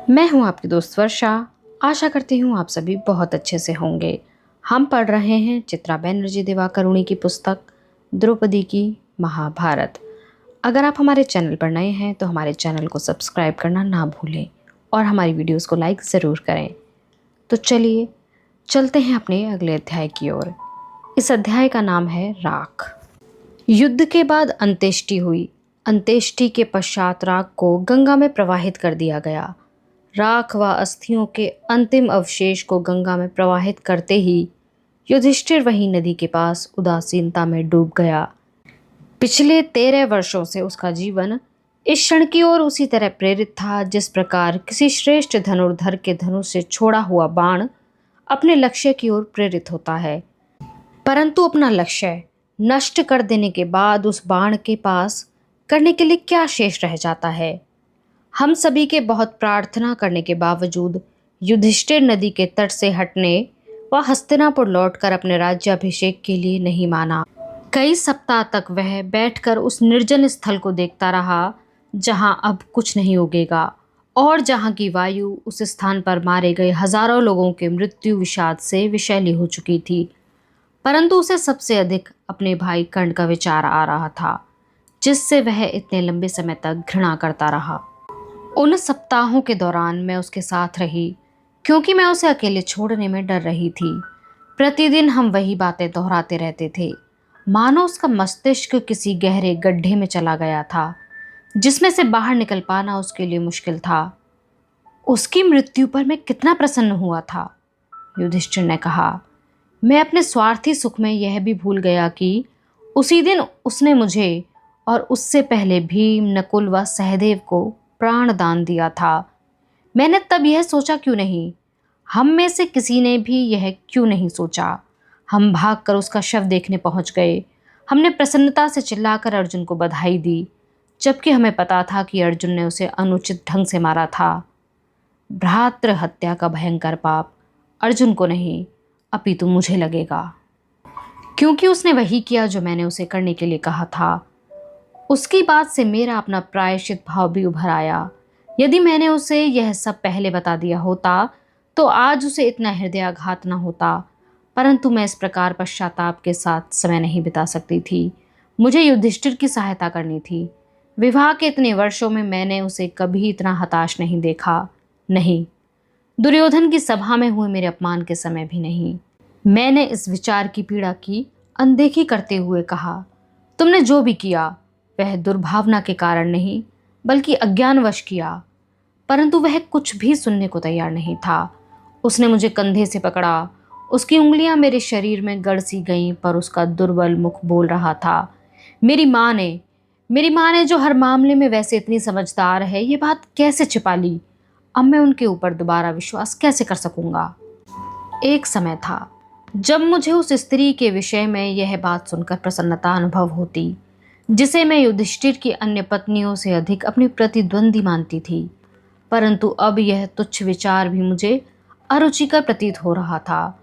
मैं हूं आपकी दोस्त वर्षा। आशा करती हूं आप सभी बहुत अच्छे से होंगे। हम पढ़ रहे हैं चित्रा बनर्जी दिवाकरुणी की पुस्तक द्रौपदी की महाभारत। अगर आप हमारे चैनल पर नए हैं तो हमारे चैनल को सब्सक्राइब करना ना भूलें और हमारी वीडियोस को लाइक ज़रूर करें। तो चलिए चलते हैं अपने अगले अध्याय की ओर। इस अध्याय का नाम है राख। युद्ध के बाद अंत्येष्टि हुई। अंत्येष्टि के पश्चात राख को गंगा में प्रवाहित कर दिया गया। राख व अस्थियों के अंतिम अवशेष को गंगा में प्रवाहित करते ही युधिष्ठिर वही नदी के पास उदासीनता में डूब गया। पिछले 13 वर्षों से उसका जीवन इस क्षण की ओर उसी तरह प्रेरित था जिस प्रकार किसी श्रेष्ठ धनुर्धर के धनुष से छोड़ा हुआ बाण अपने लक्ष्य की ओर प्रेरित होता है, परंतु अपना लक्ष्य नष्ट कर देने के बाद उस बाण के पास करने के लिए क्या शेष रह जाता है। हम सभी के बहुत प्रार्थना करने के बावजूद युधिष्ठिर नदी के तट से हटने व हस्तिनापुर लौटकर अपने राज्याभिषेक के लिए नहीं माना। कई सप्ताह तक वह बैठकर उस निर्जन स्थल को देखता रहा जहां अब कुछ नहीं उगेगा और जहां की वायु उस स्थान पर मारे गए हजारों लोगों के मृत्यु विषाद से विषैली हो चुकी थी। परंतु उसे सबसे अधिक अपने भाई कर्ण का विचार आ रहा था, जिससे वह इतने लंबे समय तक घृणा करता रहा। उन सप्ताहों के दौरान मैं उसके साथ रही क्योंकि मैं उसे अकेले छोड़ने में डर रही थी। प्रतिदिन हम वही बातें दोहराते रहते थे, मानो उसका मस्तिष्क किसी गहरे गड्ढे में चला गया था जिसमें से बाहर निकल पाना उसके लिए मुश्किल था। उसकी मृत्यु पर मैं कितना प्रसन्न हुआ था, युधिष्ठिर ने कहा। मैं अपने स्वार्थी सुख में यह भी भूल गया कि उसी दिन उसने मुझे और उससे पहले भीम, नकुल व सहदेव को प्राण दान दिया था। मैंने तब यह सोचा क्यों नहीं, हम में से किसी ने भी यह क्यों नहीं सोचा। हम भागकर उसका शव देखने पहुंच गए। हमने प्रसन्नता से चिल्लाकर अर्जुन को बधाई दी, जबकि हमें पता था कि अर्जुन ने उसे अनुचित ढंग से मारा था। भ्रातृ हत्या का भयंकर पाप अर्जुन को नहीं अपितु मुझे लगेगा, क्योंकि उसने वही किया जो मैंने उसे करने के लिए कहा था। उसकी बात से मेरा अपना प्रायश्चित भाव भी उभर आया। यदि मैंने उसे यह सब पहले बता दिया होता तो आज उसे इतना हृदयाघात न होता, परंतु मैं इस प्रकार पश्चाताप के साथ समय नहीं बिता सकती थी। मुझे युधिष्ठिर की सहायता करनी थी। विवाह के इतने वर्षों में मैंने उसे कभी इतना हताश नहीं देखा, नहीं, दुर्योधन की सभा में हुए मेरे अपमान के समय भी नहीं। मैंने इस विचार की पीड़ा की अनदेखी करते हुए कहा, तुमने जो भी किया वह दुर्भावना के कारण नहीं बल्कि अज्ञानवश किया। परंतु वह कुछ भी सुनने को तैयार नहीं था। उसने मुझे कंधे से पकड़ा। उसकी उंगलियां मेरे शरीर में गड़ सी गईं, पर उसका दुर्बल मुख बोल रहा था। मेरी माँ ने जो हर मामले में वैसे इतनी समझदार है, ये बात कैसे छिपा ली। अब मैं उनके ऊपर दोबारा विश्वास कैसे कर सकूंगा। एक समय था जब मुझे उस स्त्री के विषय में यह बात सुनकर प्रसन्नता अनुभव होती, जिसे मैं युधिष्ठिर की अन्य पत्नियों से अधिक अपनी प्रतिद्वंदी मानती थी। परंतु अब यह तुच्छ विचार भी मुझे अरुचिकर प्रतीत हो रहा था।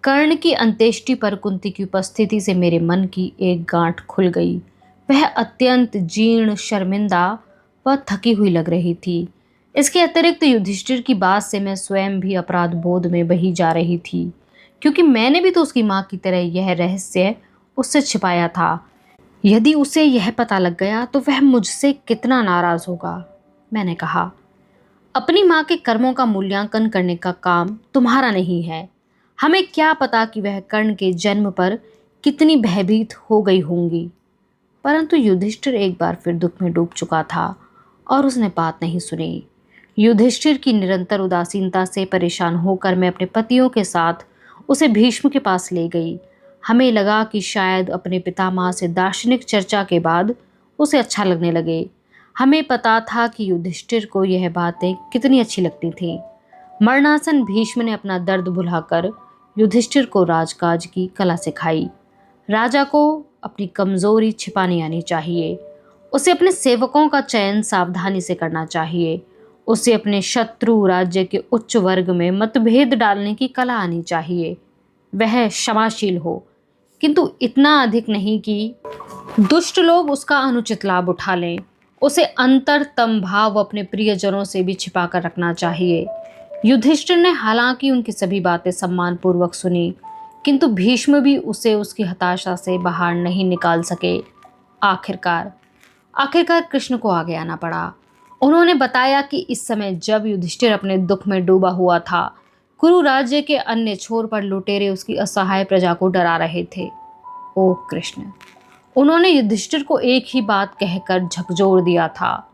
कर्ण की अंत्येष्टि पर कुंती की उपस्थिति से मेरे मन की एक गांठ खुल गई। वह अत्यंत जीर्ण, शर्मिंदा व थकी हुई लग रही थी। इसके अतिरिक्त युधिष्ठिर की बात से मैं स्वयं भी अपराध बोध में बही जा रही थी, क्योंकि मैंने भी तो उसकी माँ की तरह यह रहस्य उससे छिपाया था। यदि उसे यह पता लग गया तो वह मुझसे कितना नाराज होगा। मैंने कहा, अपनी माँ के कर्मों का मूल्यांकन करने का काम तुम्हारा नहीं है। हमें क्या पता कि वह कर्ण के जन्म पर कितनी भयभीत हो गई होंगी। परंतु युधिष्ठिर एक बार फिर दुख में डूब चुका था और उसने बात नहीं सुनी। युधिष्ठिर की निरंतर उदासीनता से परेशान होकर मैं अपने पतियों के साथ उसे भीष्म के पास ले गई। हमें लगा कि शायद अपने पितामह से दार्शनिक चर्चा के बाद उसे अच्छा लगने लगे। हमें पता था कि युधिष्ठिर को यह बातें कितनी अच्छी लगती थीं। मरणासन भीष्म ने अपना दर्द भुलाकर युधिष्ठिर को राजकाज की कला सिखाई। राजा को अपनी कमजोरी छिपानी आनी चाहिए। उसे अपने सेवकों का चयन सावधानी से करना चाहिए। उसे अपने शत्रु राज्य के उच्च वर्ग में मतभेद डालने की कला आनी चाहिए। वह क्षमाशील हो, किंतु इतना अधिक नहीं कि दुष्ट लोग उसका अनुचित लाभ उठा लें। उसे अंतरतम भाव अपने प्रियजनों से भी छिपा कर रखना चाहिए। युधिष्ठिर ने हालांकि उनकी सभी बातें सम्मानपूर्वक सुनी, किंतु भीष्म भी उसे उसकी हताशा से बाहर नहीं निकाल सके। आखिरकार आखिरकार कृष्ण को आगे आना पड़ा। उन्होंने बताया कि इस समय जब युधिष्ठिर अपने दुख में डूबा हुआ था, कुरु राज्य के अन्य छोर पर लुटेरे उसकी असहाय प्रजा को डरा रहे थे। ओ कृष्ण! उन्होंने युधिष्ठिर को एक ही बात कहकर झकझोर दिया था,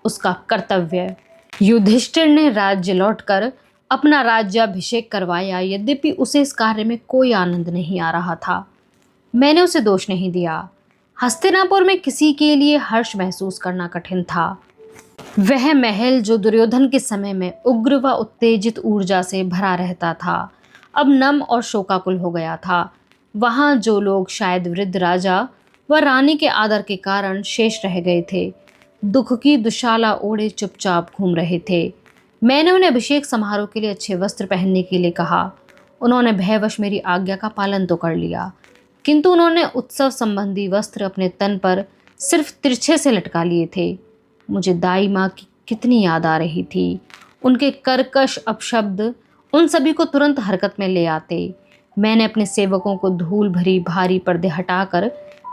उसका कर्तव्य। युधिष्ठिर ने राज्य लौटकर अपना राज्याभिषेक करवाया, यद्यपि उसे इस कार्य में कोई आनंद नहीं आ रहा था। मैंने उसे दोष नहीं दिया। हस्तिनापुर में किसी के लिए हर्ष महसूस करना कठिन था। वह महल जो दुर्योधन के समय में उग्र व उत्तेजित ऊर्जा से भरा रहता था, अब नम और शोकाकुल हो गया था। वहाँ जो लोग शायद वृद्ध राजा व रानी के आदर के कारण शेष रह गए थे, दुख की दुशाला ओढ़े चुपचाप घूम रहे थे। मैंने उन्हें अभिषेक समारोह के लिए अच्छे वस्त्र पहनने के लिए कहा। उन्होंने भयवश मेरी आज्ञा का पालन तो कर लिया, किंतु उन्होंने उत्सव संबंधी वस्त्र अपने तन पर सिर्फ तिरछे से लटका लिए थे। मुझे दाई माँ की कितनी याद आ रही थी। उनके कर्कश अपशब्द उन सभी को तुरंत हरकत में ले आते। मैंने अपने सेवकों को धूल भरी भारी पर्दे हटाकर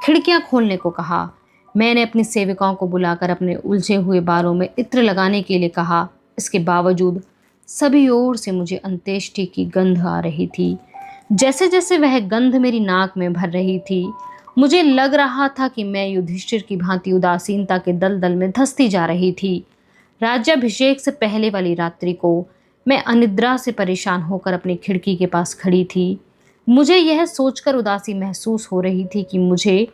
खिड़कियां खोलने को कहा। मैंने अपनी सेविकाओं को बुलाकर अपने उलझे हुए बालों में इत्र लगाने के लिए कहा। इसके बावजूद सभी ओर से मुझे अंत्येष्टि की गंध आ रही थी। जैसे जैसे वह गंध मेरी नाक में भर रही थी, मुझे लग रहा था कि मैं युधिष्ठिर की भांति उदासीनता के दलदल में धंसती जा रही थी। राज्याभिषेक से पहले वाली रात्रि को मैं अनिद्रा से परेशान होकर अपनी खिड़की के पास खड़ी थी। मुझे यह सोचकर उदासी महसूस हो रही थी कि मुझे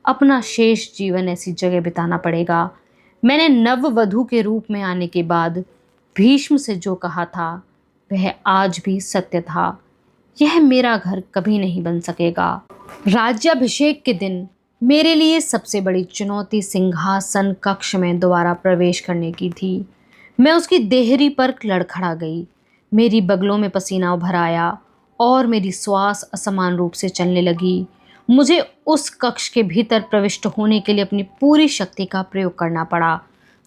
अपना शेष जीवन ऐसी जगह बिताना पड़ेगा। मैंने नववधू के रूप में आने के बाद भीष्म से जो कहा था, वह आज भी सत्य था। यह मेरा घर कभी नहीं बन सकेगा। राज्याभिषेक के दिन मेरे लिए सबसे बड़ी चुनौती सिंहासन कक्ष में दोबारा प्रवेश करने की थी। मैं उसकी देहरी पर लड़खड़ा गई। मेरी बगलों में पसीना उभर आया और मेरी श्वास असमान रूप से चलने लगी। मुझे उस कक्ष के भीतर प्रविष्ट होने के लिए अपनी पूरी शक्ति का प्रयोग करना पड़ा,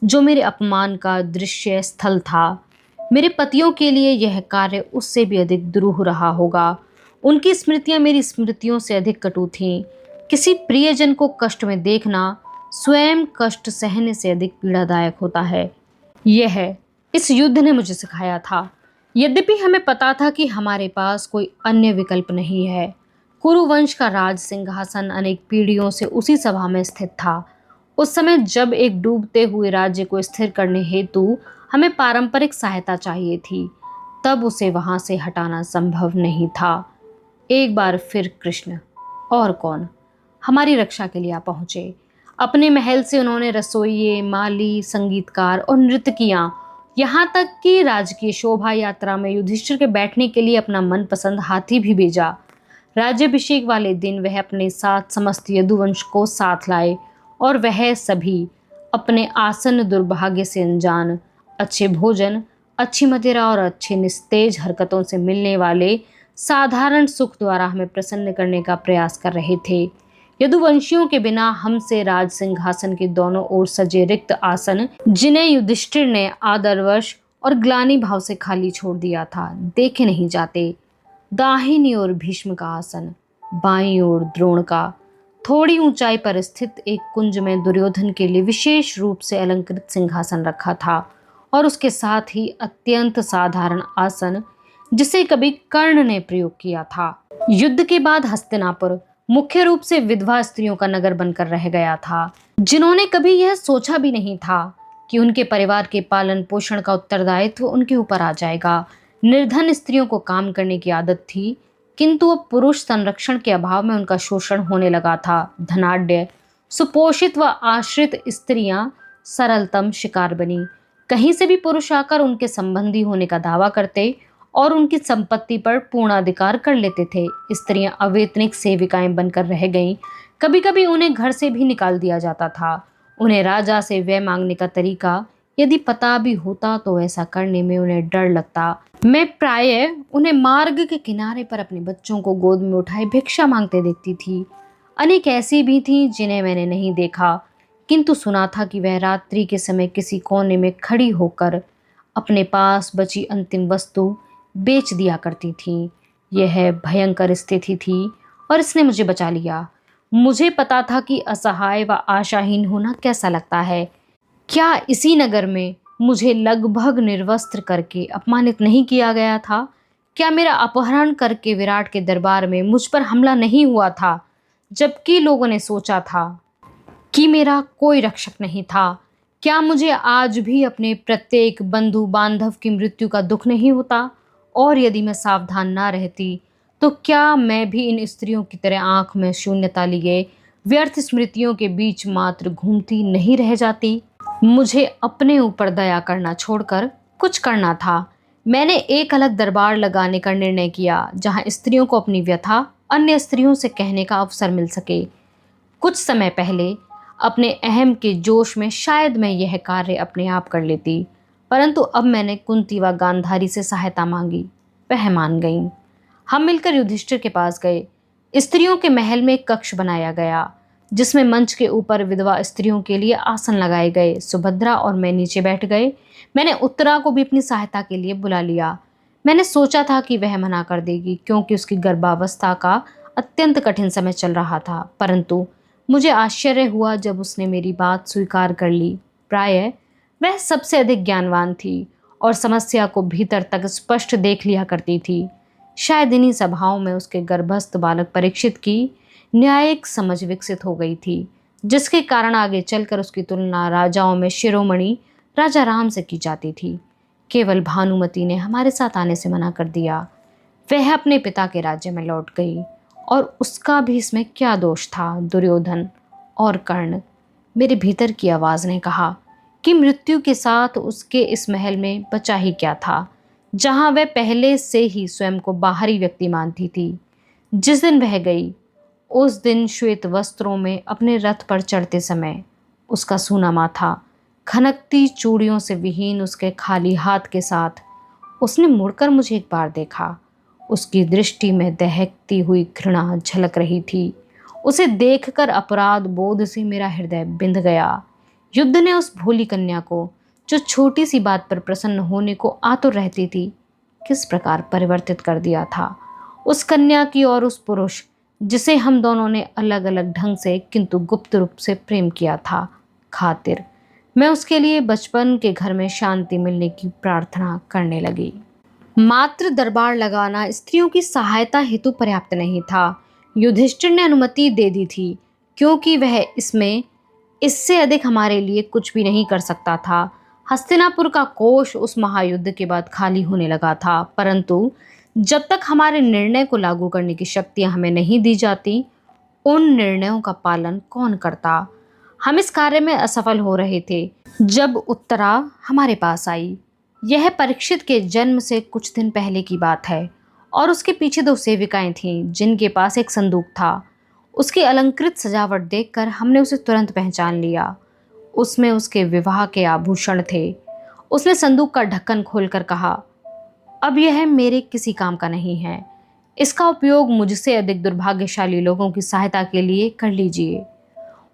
जो मेरे अपमान का दृश्य स्थल था। मेरे पतियों के लिए यह कार्य उससे भी अधिक दुरूह रहा होगा। उनकी स्मृतियां मेरी स्मृतियों से अधिक कटु थीं। किसी प्रियजन को कष्ट में देखना स्वयं कष्ट सहने से अधिक पीड़ादायक होता है। यह इस युद्ध ने मुझे सिखाया था। यद्यपि हमें पता था कि हमारे पास कोई अन्य विकल्प नहीं है। कुरुवंश का राज सिंहासन अनेक पीढ़ियों से उसी सभा में स्थित था। उस समय जब एक डूबते हुए राज्य को स्थिर करने हेतु हमें पारंपरिक सहायता चाहिए थी, तब उसे वहां से हटाना संभव नहीं था। एक बार फिर कृष्ण और कौन हमारी रक्षा के लिए आ पहुंचे। अपने महल से उन्होंने रसोइये, माली, संगीतकार और नृत्यकियां, यहाँ तक कि राजकीय शोभा यात्रा में युधिष्ठिर के बैठने के लिए अपना मनपसंद हाथी भी भेजा। राज्याभिषेक वाले दिन वह अपने साथ समस्त यदुवंश को साथ लाए और वह सभी अपने आसन दुर्भाग्य से अनजान, अच्छे भोजन, अच्छी मदिरा और अच्छी निस्तेज हरकतों से मिलने वाले साधारण सुख द्वारा हमें प्रसन्न करने का प्रयास कर रहे थे। यदुवंशियों के बिना हमसे राज सिंहासन के दोनों ओर सजे रिक्त आसन, जिन्हें युधिष्ठिर ने आदरवश और ग्लानि भाव से खाली छोड़ दिया था, देखे नहीं जाते। दाहिनी ओर भीष्म का आसन, बाईं ओर द्रोण का, थोड़ी ऊंचाई पर स्थित एक कुंज में दुर्योधन के लिए विशेष रूप से अलंकृत सिंहासन रखा था और उसके साथ ही अत्यंत साधारण आसन जिसे कभी कर्ण ने प्रयोग किया था। युद्ध के बाद हस्तिनापुर मुख्य रूप से विधवा स्त्रियों का नगर बनकर रह गया था, जिन्होंने कभी यह सोचा भी नहीं था कि उनके परिवार के पालन पोषण का उत्तरदायित्व उनके ऊपर आ जाएगा। निर्धन स्त्रियों को काम करने की आदत थी, किंतु अब पुरुष संरक्षण के अभाव में उनका शोषण होने लगा था। धनाढ्य, सुपोषित व आश्रित स्त्रियां सरलतम शिकार बनी। कहीं से भी पुरुष आकर उनके संबंधी होने का दावा करते और उनकी संपत्ति पर पूर्णाधिकार कर लेते थे। स्त्रियां अवैतनिक सेविकाएं बनकर रह गईं। कभी कभी उन्हें घर से भी निकाल दिया जाता था। उन्हें राजा से व्यय मांगने का तरीका यदि पता भी होता तो ऐसा करने में उन्हें डर लगता। मैं प्रायः उन्हें मार्ग के किनारे पर अपने बच्चों को गोद में उठाए भिक्षा मांगते देखती थी। अनेक ऐसी भी थीं जिन्हें मैंने नहीं देखा, किंतु सुना था कि वह रात्रि के समय किसी कोने में खड़ी होकर अपने पास बची अंतिम वस्तु बेच दिया करती थी। यह भयंकर स्थिति थी और इसने मुझे बचा लिया। मुझे पता था कि असहाय व आशाहीन होना कैसा लगता है। क्या इसी नगर में मुझे लगभग निर्वस्त्र करके अपमानित नहीं किया गया था? क्या मेरा अपहरण करके विराट के दरबार में मुझ पर हमला नहीं हुआ था, जबकि लोगों ने सोचा था कि मेरा कोई रक्षक नहीं था? क्या मुझे आज भी अपने प्रत्येक बंधु बांधव की मृत्यु का दुख नहीं होता? और यदि मैं सावधान ना रहती तो क्या मैं भी इन स्त्रियों की तरह आंख में शून्यता लिए व्यर्थ स्मृतियों के बीच मात्र घूमती नहीं रह जाती? मुझे अपने ऊपर दया करना छोड़कर कुछ करना था। मैंने एक अलग दरबार लगाने का निर्णय किया, जहां स्त्रियों को अपनी व्यथा अन्य स्त्रियों से कहने का अवसर मिल सके। कुछ समय पहले अपने अहम के जोश में शायद मैं यह कार्य अपने आप कर लेती, परंतु अब मैंने कुंती व गांधारी से सहायता मांगी। वह मान गईं। हम मिलकर युधिष्ठिर के पास गए। स्त्रियों के महल में एक कक्ष बनाया गया, जिसमें मंच के ऊपर विधवा स्त्रियों के लिए आसन लगाए गए। सुभद्रा और मैं नीचे बैठ गए। मैंने उत्तरा को भी अपनी सहायता के लिए बुला लिया। मैंने सोचा था कि वह मना कर देगी, क्योंकि उसकी गर्भावस्था का अत्यंत कठिन समय चल रहा था, परंतु मुझे आश्चर्य हुआ जब उसने मेरी बात स्वीकार कर ली। प्रायः वह सबसे अधिक ज्ञानवान थी और समस्या को भीतर तक स्पष्ट देख लिया करती थी। शायद इन्हीं सभाओं में उसके गर्भस्थ बालक परीक्षित की न्यायिक समझ विकसित हो गई थी, जिसके कारण आगे चलकर उसकी तुलना राजाओं में शिरोमणि राजा राम से की जाती थी। केवल भानुमति ने हमारे साथ आने से मना कर दिया। वह अपने पिता के राज्य में लौट गई, और उसका भी इसमें क्या दोष था? दुर्योधन और कर्ण, मेरे भीतर की आवाज़ ने कहा कि मृत्यु के साथ उसके इस महल में बचा ही क्या था, जहां वह पहले से ही स्वयं को बाहरी व्यक्ति मानती थी। जिस दिन वह गई, उस दिन श्वेत वस्त्रों में अपने रथ पर चढ़ते समय उसका सूना माथा, खनकती चूड़ियों से विहीन उसके खाली हाथ के साथ उसने मुड़कर मुझे एक बार देखा। उसकी दृष्टि में दहकती हुई घृणा झलक रही थी। उसे देखकर अपराध बोध से मेरा हृदय बिंध गया। युद्ध ने उस भोली कन्या को, जो छोटी सी बात पर प्रसन्न होने को आतुर रहती थी, किस प्रकार परिवर्तित कर दिया था। उस कन्या की और उस पुरुष जिसे हम दोनों ने अलग अलग ढंग से किंतु गुप्त रूप से प्रेम किया था, खातिर मैं उसके लिए बचपन के घर में शांति मिलने की प्रार्थना करने लगी। मात्र दरबार लगाना स्त्रियों की सहायता हेतु पर्याप्त नहीं था। युधिष्ठिर ने अनुमति दे दी थी, क्योंकि वह इससे अधिक हमारे लिए कुछ भी नहीं कर सकता था। हस्तिनापुर का कोष उस महायुद्ध के बाद खाली होने लगा था, परंतु जब तक हमारे निर्णय को लागू करने की शक्तियां हमें नहीं दी जाती, उन निर्णयों का पालन कौन करता? हम इस कार्य में असफल हो रहे थे जब उत्तरा हमारे पास आई। यह परीक्षित के जन्म से कुछ दिन पहले की बात है, और उसके पीछे 2 सेविकाएं थीं, जिनके पास एक संदूक था। उसकी अलंकृत सजावट देखकर हमने उसे तुरंत पहचान लिया। उसमें उसके विवाह के आभूषण थे। उसने संदूक का ढक्कन खोलकर कहा, अब यह मेरे किसी काम का नहीं है। इसका उपयोग मुझसे अधिक दुर्भाग्यशाली लोगों की सहायता के लिए कर लीजिए।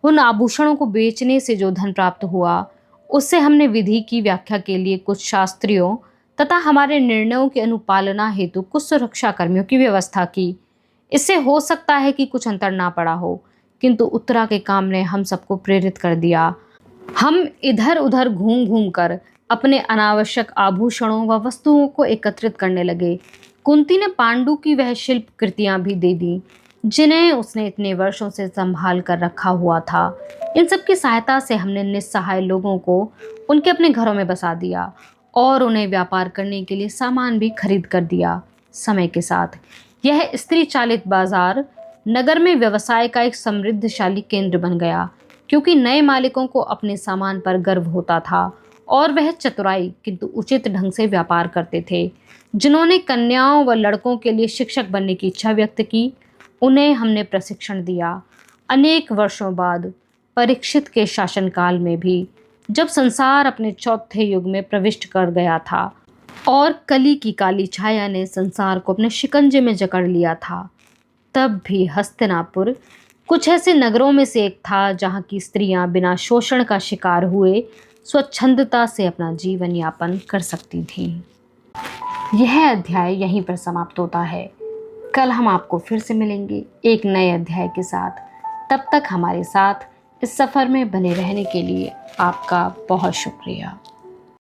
उन आभूषणों को बेचने से जो धन प्राप्त हुआ, उससे हमने विधि की व्याख्या के लिए कुछ शास्त्रियों तथा हमारे निर्णयों की अनुपालना हेतु कुछ सुरक्षा कर्मियों की व्यवस्था की। इससे हो सकता है कि कुछ अंतर ना पड़ा हो, किंतु उत्तरा के काम ने हम सबको प्रेरित कर दिया। हम इधर उधर घूम घूम कर अपने अनावश्यक आभूषणों व वस्तुओं को एकत्रित करने लगे। कुंती ने पांडु की वह शिल्प कृतियां भी दे दी, जिन्हें उसने इतने वर्षों से संभाल कर रखा हुआ था। इन सब की सहायता से हमने निस्सहाय लोगों को उनके अपने घरों में बसा दिया और उन्हें व्यापार करने के लिए सामान भी खरीद कर दिया। समय के साथ यह स्त्री चालित बाजार नगर में व्यवसाय का एक समृद्धशाली केंद्र बन गया, क्योंकि नए मालिकों को अपने सामान पर गर्व होता था और वह चतुराई किंतु उचित ढंग से व्यापार करते थे। जिन्होंने कन्याओं व लड़कों के लिए शिक्षक बनने की इच्छा व्यक्त की, उन्हें हमने प्रशिक्षण दिया। अनेक वर्षों बाद परीक्षित के शासनकाल में भी, जब संसार अपने चौथे युग में प्रविष्ट कर गया था और कली की काली छाया ने संसार को अपने शिकंजे में जकड़ लिया था, तब भी हस्तिनापुर कुछ ऐसे नगरों में से एक था जहाँ की स्त्रियां बिना शोषण का शिकार हुए स्वच्छंदता से अपना जीवन यापन कर सकती थीं। यह अध्याय यहीं पर समाप्त होता है। कल हम आपको फिर से मिलेंगे एक नए अध्याय के साथ। तब तक हमारे साथ इस सफ़र में बने रहने के लिए आपका बहुत शुक्रिया।